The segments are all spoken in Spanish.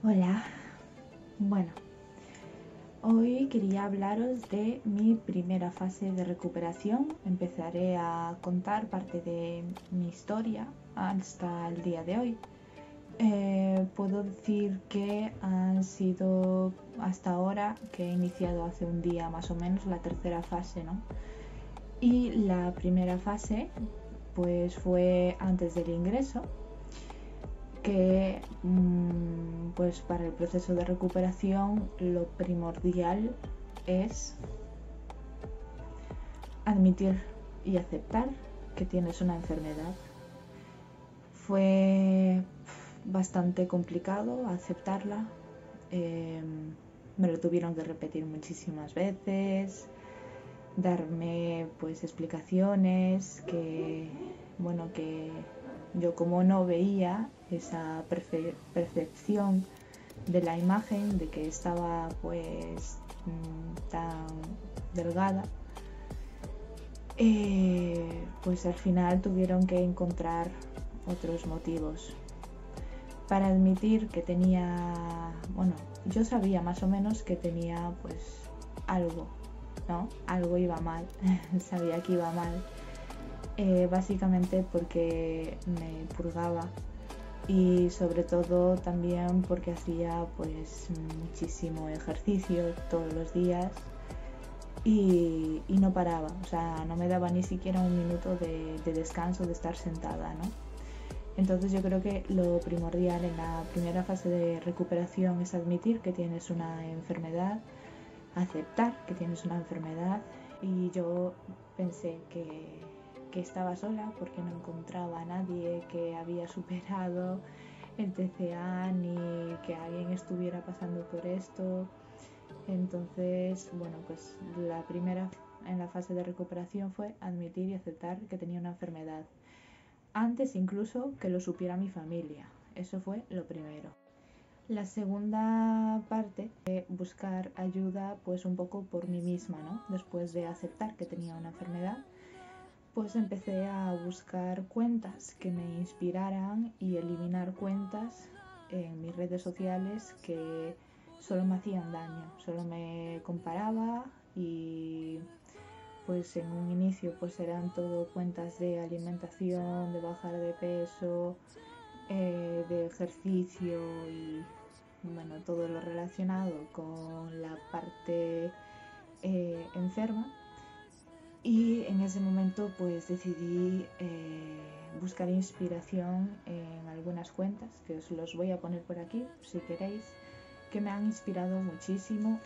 Hola, bueno, hoy quería hablaros de mi primera fase de recuperación. Empezaré a contar parte de mi historia hasta el día de hoy. Puedo decir que han sido hasta ahora, que he iniciado hace un día más o menos, la tercera fase, ¿no? Y la primera fase pues fue antes del ingreso, que pues para el proceso de recuperación lo primordial es admitir y aceptar que tienes una enfermedad. Fue bastante complicado aceptarla, eh, me lo tuvieron que repetir muchísimas veces, darme pues explicaciones que yo como no veía esa percepción de la imagen de que estaba pues tan delgada, pues al final tuvieron que encontrar otros motivos para admitir que tenía, bueno, yo sabía más o menos que tenía pues algo, ¿no? Algo iba mal, sabía que iba mal, básicamente porque me purgaba y sobre todo también porque hacía pues muchísimo ejercicio todos los días y no paraba, o sea, no me daba ni siquiera un minuto de descanso, de estar sentada, ¿no? Entonces yo creo que lo primordial en la primera fase de recuperación es admitir que tienes una enfermedad, aceptar que tienes una enfermedad, y yo pensé que estaba sola porque no encontraba a nadie que había superado el TCA ni que alguien estuviera pasando por esto. Entonces, bueno, pues la primera en la fase de recuperación fue admitir y aceptar que tenía una enfermedad, antes incluso que lo supiera mi familia. Eso fue lo primero. La segunda parte de buscar ayuda pues un poco por mí misma, ¿no? Después de aceptar que tenía una enfermedad, pues empecé a buscar cuentas que me inspiraran y eliminar cuentas en mis redes sociales que solo me hacían daño, solo me comparaba y pues en un inicio pues eran todo cuentas de alimentación, de bajar de peso, de ejercicio y bueno, todo lo relacionado con la parte enferma. Y en ese momento pues decidí buscar inspiración en algunas cuentas, que os los voy a poner por aquí si queréis, que me han inspirado muchísimo,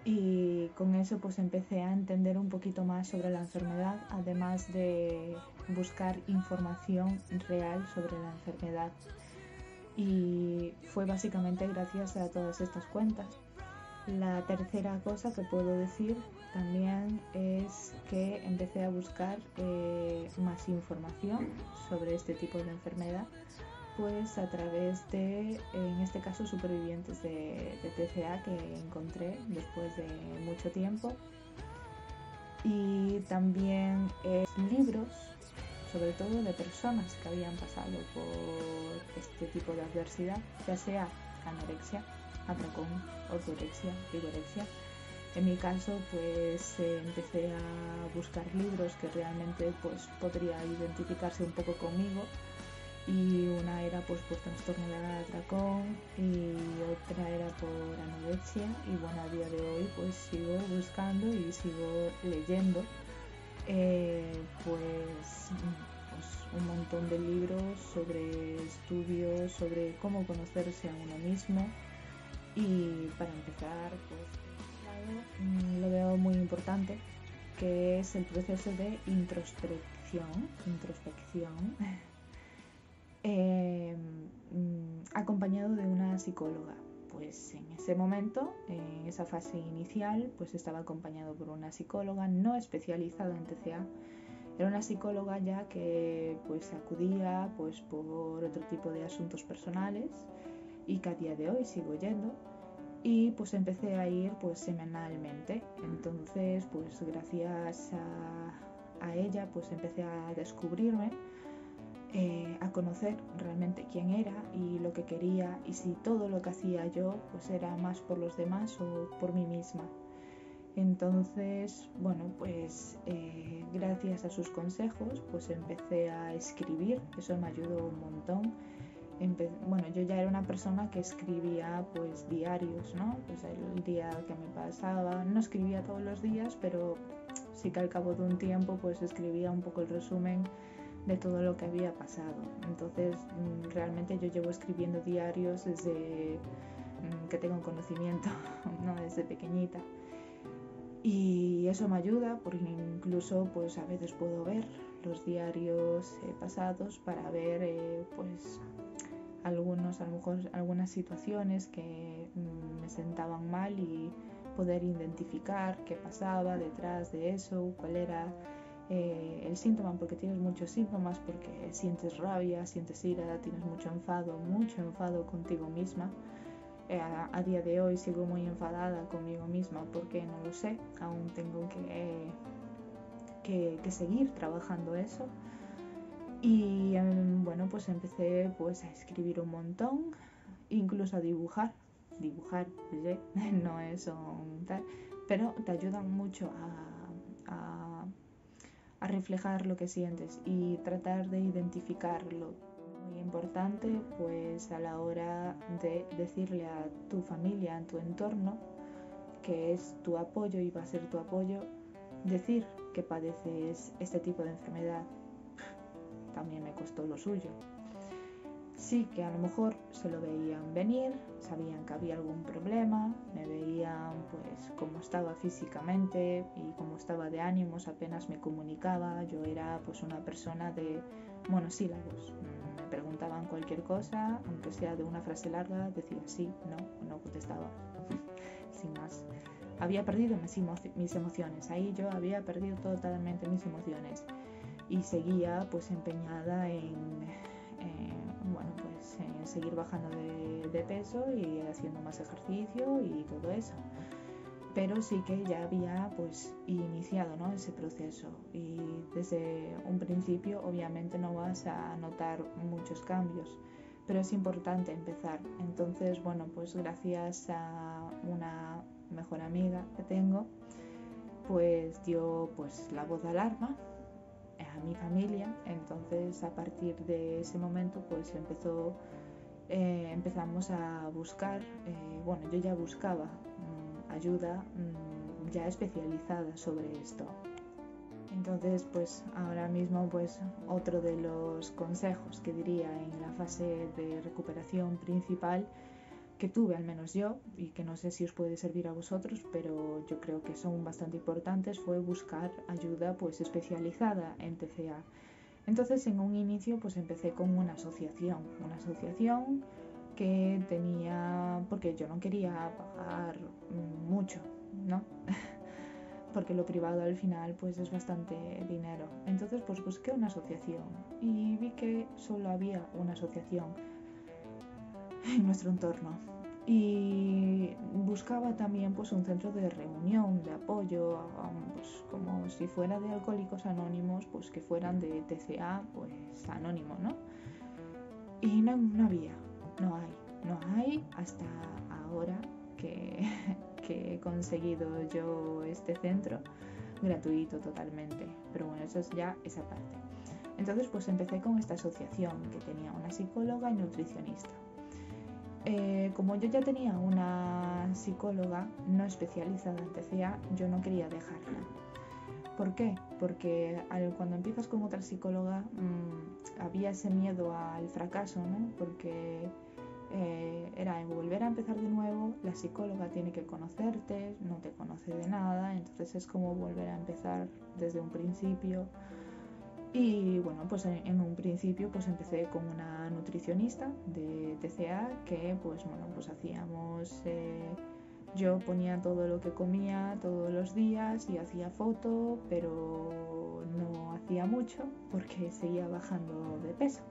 y con eso pues empecé a entender un poquito más sobre la enfermedad, además de buscar información real sobre la enfermedad. Y fue básicamente gracias a todas estas cuentas. La tercera cosa que puedo decir también es que empecé a buscar más información sobre este tipo de enfermedad, pues a través de, en este caso, supervivientes de TCA que encontré después de mucho tiempo, y también libros, sobre todo de personas que habían pasado por este tipo de adversidad, ya sea anorexia, atracón, ortorexia, vigorexia. En mi caso, pues empecé a buscar libros que realmente pues podría identificarse un poco conmigo, y una era pues por trastorno de atracón y otra era por anorexia, y bueno, a día de hoy pues sigo buscando y sigo leyendo pues un montón de libros sobre estudios, sobre cómo conocerse a uno mismo. Y para empezar, pues lo veo muy importante, que es el proceso de introspección eh, acompañado de una psicóloga. Pues en ese momento, en esa fase inicial, pues estaba acompañado por una psicóloga no especializada en TCA. Era una psicóloga ya que pues acudía pues por otro tipo de asuntos personales, y que a día de hoy sigo yendo, y pues empecé a ir pues semanalmente. Entonces pues gracias a ella pues empecé a descubrirme, a conocer realmente quién era y lo que quería, y si todo lo que hacía yo pues era más por los demás o por mí misma. Entonces, bueno, pues gracias a sus consejos pues empecé a escribir. Eso me ayudó un montón. Bueno, yo ya era una persona que escribía pues diarios, ¿no? Pues el día que me pasaba, no escribía todos los días, pero sí que al cabo de un tiempo pues escribía un poco el resumen de todo lo que había pasado. Entonces realmente yo llevo escribiendo diarios desde que tengo conocimiento, ¿no? Desde pequeñita. Y eso me ayuda porque incluso pues a veces puedo ver los diarios pasados para ver pues a lo mejor algunas situaciones que me sentaban mal y poder identificar qué pasaba detrás de eso, cuál era el síntoma, porque tienes muchos síntomas, porque sientes rabia, sientes ira, tienes mucho enfado contigo misma. A día de hoy sigo muy enfadada conmigo misma porque no lo sé, aún tengo que seguir trabajando eso. Y bueno, pues empecé pues a escribir un montón, incluso a dibujar, no es un tal, pero te ayudan mucho a reflejar lo que sientes y tratar de identificarlo. Muy importante pues a la hora de decirle a tu familia, a tu entorno, que es tu apoyo y va a ser tu apoyo, decir que padeces este tipo de enfermedad. También me costó lo suyo. Sí que a lo mejor se lo veían venir, sabían que había algún problema, me veían pues cómo estaba físicamente y cómo estaba de ánimos, apenas me comunicaba, yo era pues una persona de monosílabos. Me preguntaban cualquier cosa, aunque sea de una frase larga, decía sí, no contestaba, sin más. Había perdido mis emociones, ahí yo había perdido totalmente mis emociones y seguía pues empeñada en seguir bajando de peso y haciendo más ejercicio y todo eso, pero sí que ya había pues iniciado, ¿no? Ese proceso, y desde un principio obviamente no vas a notar muchos cambios, pero es importante empezar. Entonces bueno, pues gracias a una mejor amiga que tengo, pues dio pues la voz de alarma a mi familia. Entonces a partir de ese momento pues empezamos a buscar, bueno, yo ya buscaba ayuda ya especializada sobre esto. Entonces pues ahora mismo pues otro de los consejos que diría en la fase de recuperación principal que tuve, al menos yo, y que no sé si os puede servir a vosotros, pero yo creo que son bastante importantes, fue buscar ayuda pues especializada en TCA. Entonces en un inicio pues empecé con una asociación que tenía, porque yo no quería pagar mucho, ¿no? Porque lo privado al final pues es bastante dinero. Entonces pues busqué una asociación y vi que solo había una asociación en nuestro entorno, y buscaba también pues un centro de reunión, de apoyo, pues como si fuera de Alcohólicos Anónimos, pues que fueran de TCA pues anónimo, ¿no? Y no hay hasta ahora que he conseguido yo este centro gratuito totalmente, pero bueno, eso es ya esa parte. Entonces pues empecé con esta asociación que tenía una psicóloga y nutricionista. Como yo ya tenía una psicóloga no especializada en TCA, yo no quería dejarla. ¿Por qué? Porque cuando empiezas con otra psicóloga había ese miedo al fracaso, ¿no? Porque era volver a empezar de nuevo, la psicóloga tiene que conocerte, no te conoce de nada, entonces es como volver a empezar desde un principio. Y bueno, pues en un principio pues empecé con una nutricionista de TCA que pues bueno, pues hacíamos, yo ponía todo lo que comía todos los días y hacía foto, pero no hacía mucho porque seguía bajando de peso.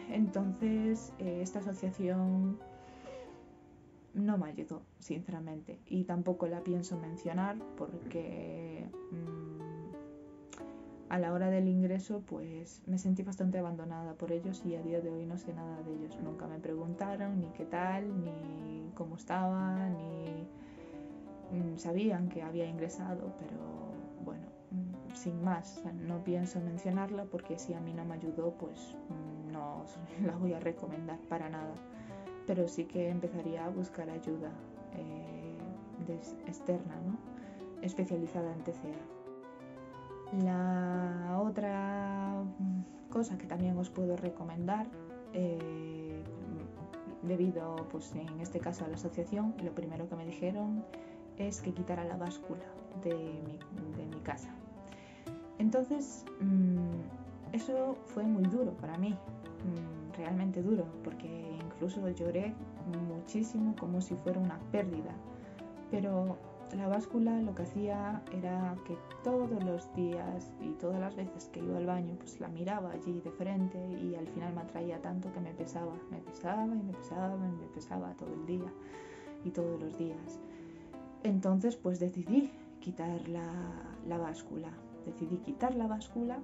Entonces esta asociación no me ayudó, sinceramente, y tampoco la pienso mencionar porque a la hora del ingreso pues me sentí bastante abandonada por ellos y a día de hoy no sé nada de ellos. Nunca me preguntaron ni qué tal, ni cómo estaba, ni sabían que había ingresado, pero bueno, sin más, no pienso mencionarla porque si a mí no me ayudó, pues no os la voy a recomendar para nada. Pero sí que empezaría a buscar ayuda externa, ¿no? Especializada en TCA. La otra cosa que también os puedo recomendar, debido pues en este caso a la asociación, lo primero que me dijeron es que quitara la báscula de mi casa. Entonces eso fue muy duro para mí, realmente duro, porque incluso lloré muchísimo como si fuera una pérdida. Pero la báscula lo que hacía era que todos los días y todas las veces que iba al baño pues la miraba allí de frente y al final me atraía tanto que me pesaba todo el día y todos los días. Entonces pues decidí quitar la báscula. Decidí quitar la báscula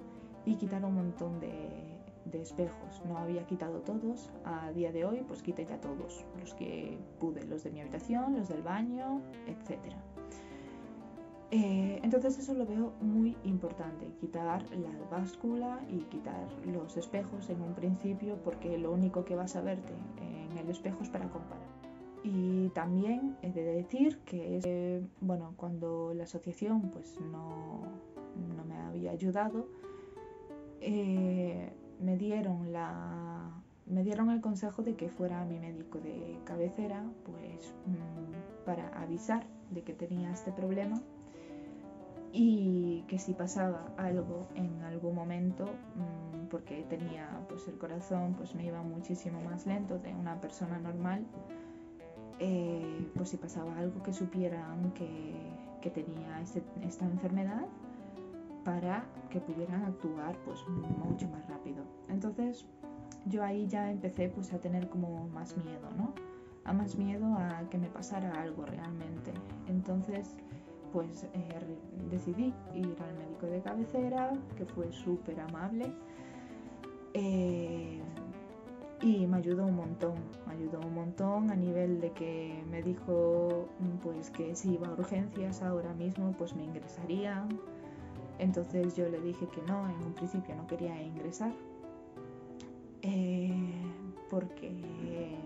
y quitar un montón de espejos. No había quitado todos. A día de hoy pues quité ya todos los que pude, los de mi habitación, los del baño, etc. Entonces eso lo veo muy importante, quitar la báscula y quitar los espejos en un principio, porque lo único que vas a verte en el espejo es para comparar. Y también he de decir que bueno, cuando la asociación pues no me había ayudado, me dieron el consejo de que fuera a mi médico de cabecera pues para avisar de que tenía este problema y que si pasaba algo en algún momento, porque tenía pues el corazón pues me iba muchísimo más lento de una persona normal, pues si pasaba algo que supieran que tenía esta enfermedad, para que pudieran actuar pues mucho más rápido. Entonces yo ahí ya empecé pues a tener como más miedo, ¿no? Más miedo a que me pasara algo realmente. Entonces pues decidí ir al médico de cabecera, que fue súper amable, y me ayudó un montón a nivel de que me dijo pues que si iba a urgencias ahora mismo pues me ingresarían. Entonces yo le dije que no, en un principio no quería ingresar, porque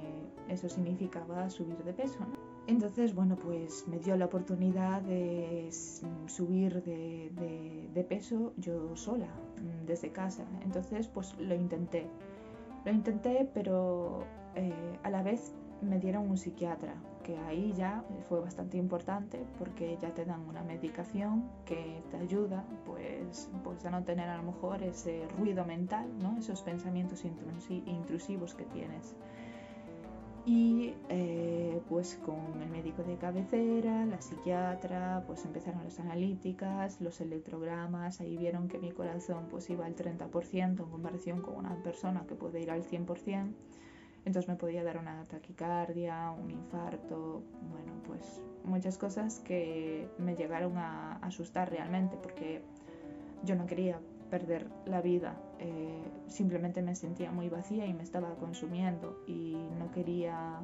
eso significaba subir de peso, ¿no? Entonces, bueno, pues me dio la oportunidad de subir de peso yo sola, desde casa. Entonces, pues lo intenté, pero a la vez me dieron un psiquiatra, que ahí ya fue bastante importante porque ya te dan una medicación que te ayuda pues a no tener a lo mejor ese ruido mental, ¿no? Esos pensamientos intrusivos que tienes. Y pues con el médico de cabecera, la psiquiatra, pues empezaron las analíticas, los electrogramas, ahí vieron que mi corazón pues iba al 30% en comparación con una persona que puede ir al 100%. Entonces me podía dar una taquicardia, un infarto, bueno, pues muchas cosas que me llegaron a asustar realmente, porque yo no quería perder la vida, simplemente me sentía muy vacía y me estaba consumiendo y no quería...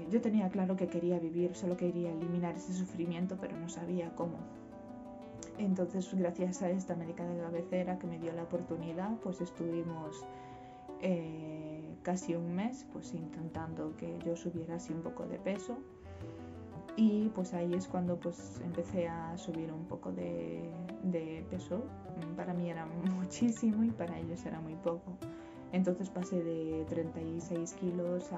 yo tenía claro que quería vivir, solo quería eliminar ese sufrimiento, pero no sabía cómo. Entonces, gracias a esta médica de cabecera que me dio la oportunidad, pues estuvimos casi un mes pues intentando que yo subiera así un poco de peso, y pues ahí es cuando pues empecé a subir un poco de peso. Para mí era muchísimo y para ellos era muy poco. Entonces pasé de 36 kilos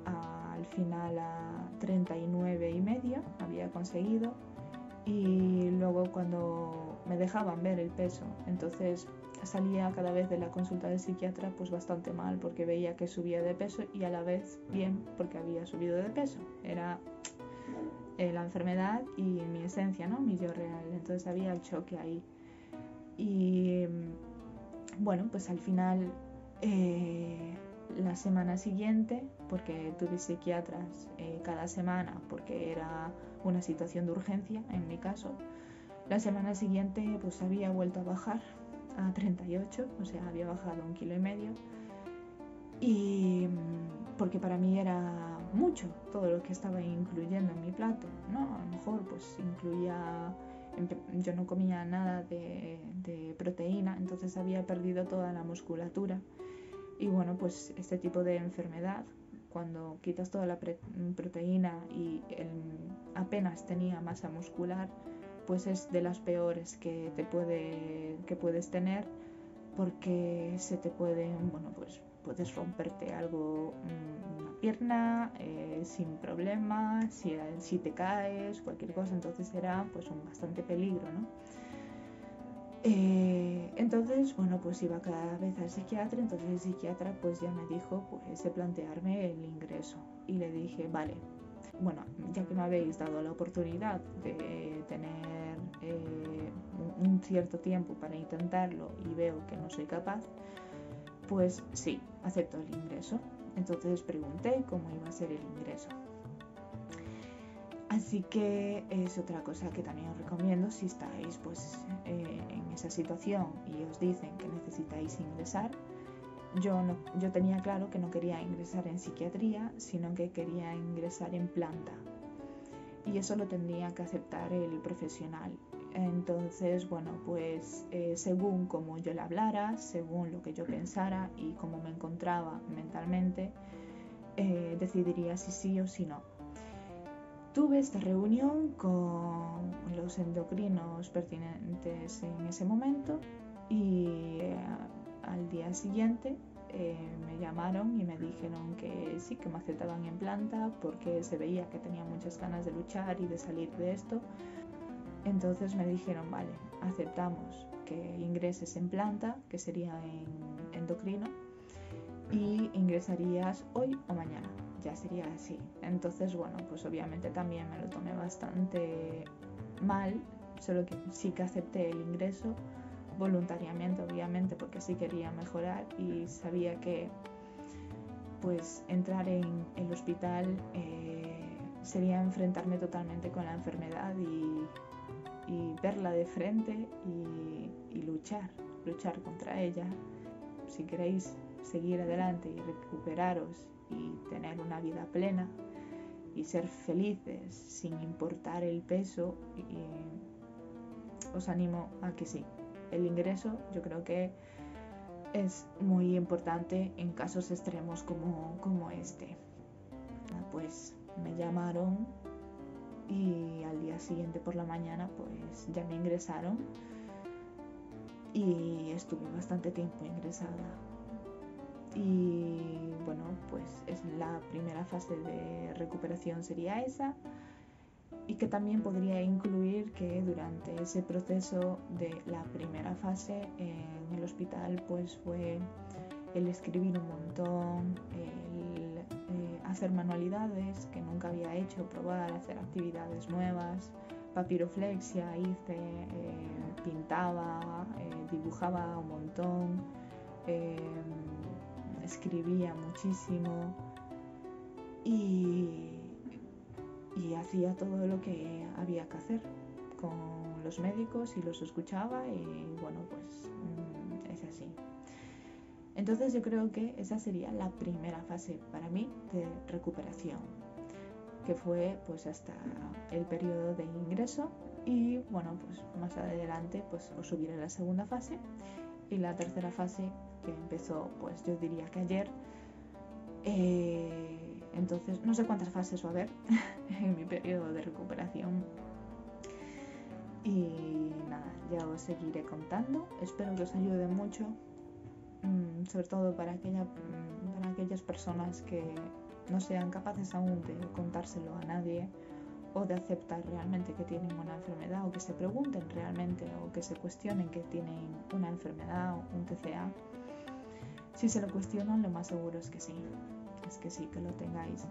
al final a 39,5 había conseguido, y luego cuando me dejaban ver el peso, entonces salía cada vez de la consulta del psiquiatra pues bastante mal, porque veía que subía de peso y a la vez bien porque había subido de peso. Era la enfermedad y mi esencia, ¿no? Mi yo real. Entonces había el choque ahí. Y bueno, pues al final la semana siguiente, porque tuve psiquiatras cada semana porque era una situación de urgencia en mi caso, La semana siguiente pues había vuelto a bajar a 38, o sea, había bajado 1,5 kg. Y porque para mí era mucho todo lo que estaba incluyendo en mi plato, ¿no? A lo mejor pues incluía, yo no comía nada de proteína, entonces había perdido toda la musculatura. Y bueno, pues este tipo de enfermedad, cuando quitas toda la proteína y apenas tenía masa muscular, pues es de las peores que puedes tener, porque se te pueden, bueno, pues puedes romperte algo, una pierna sin problema, si te caes, cualquier cosa, entonces era pues un bastante peligro, ¿no? Entonces, bueno, pues iba cada vez al psiquiatra, entonces el psiquiatra pues ya me dijo pues de plantearme el ingreso y le dije, vale, bueno, ya que me habéis dado la oportunidad de tener un cierto tiempo para intentarlo y veo que no soy capaz, pues sí, acepto el ingreso. Entonces pregunté cómo iba a ser el ingreso. Así que es otra cosa que también os recomiendo si estáis pues en esa situación y os dicen que necesitáis ingresar. Yo tenía claro que no quería ingresar en psiquiatría, sino que quería ingresar en planta. Y eso lo tendría que aceptar el profesional. Entonces, bueno, pues según como yo le hablara, según lo que yo pensara y cómo me encontraba mentalmente, decidiría si sí o si no. Tuve esta reunión con los endocrinos pertinentes en ese momento y al día siguiente me llamaron y me dijeron que sí, que me aceptaban en planta porque se veía que tenía muchas ganas de luchar y de salir de esto. Entonces me dijeron, vale, aceptamos que ingreses en planta, que sería en endocrino, y ingresarías hoy o mañana, ya sería así. Entonces, bueno, pues obviamente también me lo tomé bastante mal, solo que sí que acepté el ingreso voluntariamente, obviamente, porque sí quería mejorar y sabía que pues entrar en el hospital sería enfrentarme totalmente con la enfermedad y verla de frente y luchar contra ella. Si queréis seguir adelante y recuperaros y tener una vida plena y ser felices sin importar el peso, os animo a que sí. El ingreso yo creo que es muy importante en casos extremos como este. Pues me llamaron y al día siguiente por la mañana pues ya me ingresaron y estuve bastante tiempo ingresada. Y bueno, pues es la primera fase de recuperación sería esa, y que también podría incluir que durante ese proceso de la primera fase en el hospital pues fue el escribir un montón, el hacer manualidades que nunca había hecho, probar, hacer actividades nuevas, papiroflexia hice, pintaba, dibujaba un montón, escribía muchísimo y hacía todo lo que había que hacer con los médicos y los escuchaba y bueno, pues es así. Entonces yo creo que esa sería la primera fase para mí de recuperación, que fue pues hasta el periodo de ingreso y bueno, pues más adelante pues os subiré la segunda fase y la tercera fase que empezó pues yo diría que ayer. Entonces no sé cuántas fases va a haber en mi periodo de recuperación y nada, ya os seguiré contando. Espero que os ayude mucho, sobre todo para aquellas personas que no sean capaces aún de contárselo a nadie o de aceptar realmente que tienen una enfermedad, o que se pregunten realmente o que se cuestionen que tienen una enfermedad o un TCA. Si se lo cuestionan, lo más seguro es que sí, que lo tengáis.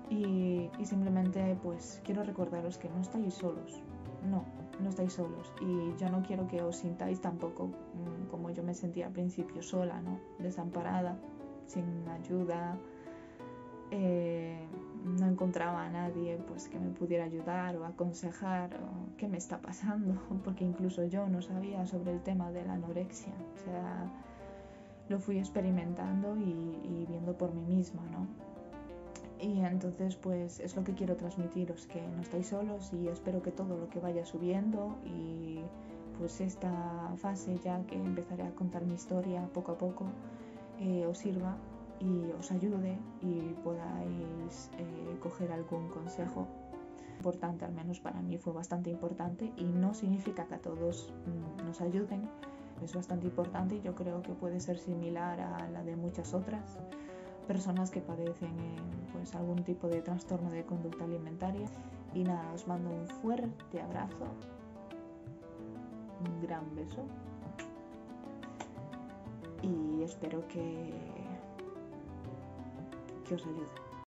Y simplemente pues quiero recordaros que no estáis solos, no estáis solos, y yo no quiero que os sintáis tampoco como yo me sentía al principio, sola, ¿no? Desamparada, sin ayuda. no encontraba a nadie pues que me pudiera ayudar o aconsejar o qué me está pasando, porque incluso yo no sabía sobre el tema de la anorexia. O sea, lo fui experimentando y viendo por mí misma, ¿no? Y entonces pues es lo que quiero transmitiros, que no estáis solos, y espero que todo lo que vaya subiendo y pues esta fase ya que empezaré a contar mi historia poco a poco os sirva y os ayude y podáis coger algún consejo importante. Al menos para mí fue bastante importante, y no significa que a todos nos ayuden. Es bastante importante y yo creo que puede ser similar a la de muchas otras personas que padecen pues algún tipo de trastorno de conducta alimentaria. Y nada, os mando un fuerte abrazo, un gran beso, y espero que os ayude.